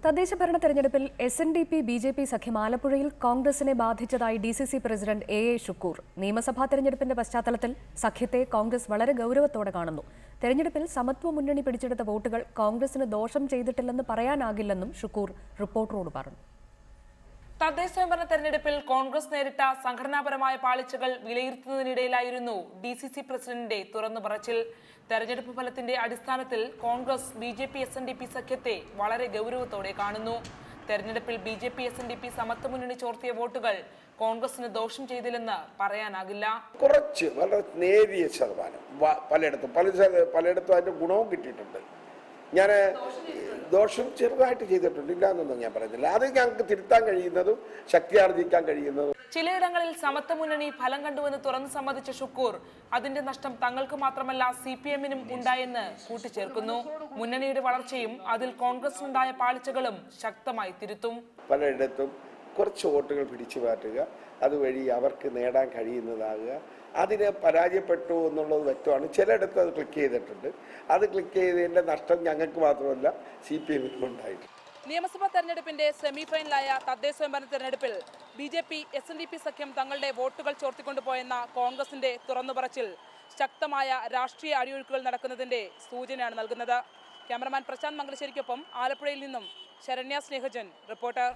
തദ്ദേശ ഭരണ തെരഞ്ഞെടുപ്പിൽ SNDP BJP സഖ്യം ആലപ്പുഴയിൽ കോൺഗ്രസിനെ ബാധിച്ചതായി DCC പ്രസിഡന്റ് AA ഷുക്കൂർ. നിയമസഭാ തെരഞ്ഞെടുപ്പിന്റെ പശ്ചാത്തലത്തിൽ സഖ്യത്തെ കോൺഗ്രസ് വളരെ ഗൗരവത്തോടെ കാണുന്നു. തെരഞ്ഞെടുപ്പിൽ സമത്വ മുന്നണി പിടിച്ചെടുത്ത വോട്ടുകൾ കോൺഗ്രസിന് ദോഷം ചെയ്തിട്ടില്ലെന്ന് പറയാനാകില്ലെന്നും ഷുക്കൂർ റിപ്പോർട്ടറോട് പറഞ്ഞു. തദ്ദേശ സ്വയംഭരണ തെരഞ്ഞെടുപ്പിൽ കോൺഗ്രസ് നേരിട്ട സംഘടനാപരമായ പാളിച്ചകൾ വിലയിരുത്തുന്നതിനിടയിലായിരുന്നു DCC പ്രസിഡന്റിന്റെ തുറന്നു പറച്ചിൽ. തെരഞ്ഞെടുപ്പ് ഫലത്തിന്റെ അടിസ്ഥാനത്തിൽ കോൺഗ്രസ് BJP SNDP സഖ്യത്തെ വളരെ ഗൗരവത്തോടെ കാണുന്നു. തെരഞ്ഞെടുപ്പിൽ BJP SNDP സമത്വ മുന്നണി ചോർത്തിയ വോട്ടുകൾ കോൺഗ്രസിന് ദോഷം ചെയ്തില്ലെന്ന് പറയാനാകില്ല. കുറച്ച് വളരെ നേരിയ ശതമാനം പലയിടത്തും അതിന്റെ ഗുണവും കിട്ടിയിട്ടുണ്ട്. ഞാൻ ദോഷം ചെറുതായിട്ട് ചെയ്തിട്ടുണ്ട്, ഇല്ല എന്നൊന്നും ഞാൻ പറയുന്നില്ല. അത് ഞങ്ങൾക്ക് തിരുത്താൻ കഴിയുന്നതും ശക്തിയാർജിക്കാൻ കഴിയുന്നതും. ചിലയിടങ്ങളിൽ സമത്വ മുന്നണി ഫലം കണ്ടുവെന്ന് തുറന്നു സമ്മതിച്ച ഷുക്കൂർ അതിന്റെ നഷ്ടം തങ്ങൾക്ക് മാത്രമല്ല CPM-നും ഉണ്ടായെന്ന് കൂട്ടിച്ചേർക്കുന്നു. മുന്നണിയുടെ വളർച്ചയും അതിൽ കോൺഗ്രസിനുണ്ടായ പാളിച്ചകളും ശക്തമായി തിരുത്തും. പലയിടത്തും കുറച്ച് വോട്ടുകൾ പിടിച്ചു മാറ്റുക, അതുവഴി അവർക്ക് നേടാൻ കഴിയുന്നതാകുക, അതിന് പരാജയപ്പെട്ടു എന്നുള്ളത് വ്യക്തമാണ്. ചിലയിടത്ത് അത് ക്ലിക്ക് ചെയ്തിട്ടുണ്ട്. അത് ക്ലിക്ക് ചെയ്തതിൻ്റെ നഷ്ടം ഞങ്ങൾക്ക് മാത്രമല്ല CPM-നും ഉണ്ടായിട്ടുണ്ട്. നിയമസഭാ തെരഞ്ഞെടുപ്പിന്റെ സെമി ഫൈനലായ തദ്ദേശ സ്വയംഭരണ തെരഞ്ഞെടുപ്പിൽ BJP SNDP സഖ്യം തങ്ങളുടെ വോട്ടുകൾ ചോർത്തിക്കൊണ്ടുപോയെന്ന കോൺഗ്രസിന്റെ തുറന്നു പറച്ചിൽ ശക്തമായ രാഷ്ട്രീയ അടിയൊഴുക്കുകൾ നടക്കുന്നതിന്റെ സൂചനയാണ് നൽകുന്നത്. ക്യാമറമാൻ പ്രശാന്ത് മംഗലശ്ശേരിക്കൊപ്പം ആലപ്പുഴയിൽ നിന്നും ശരണ്യ സ്നേഹജൻ, റിപ്പോർട്ടർ.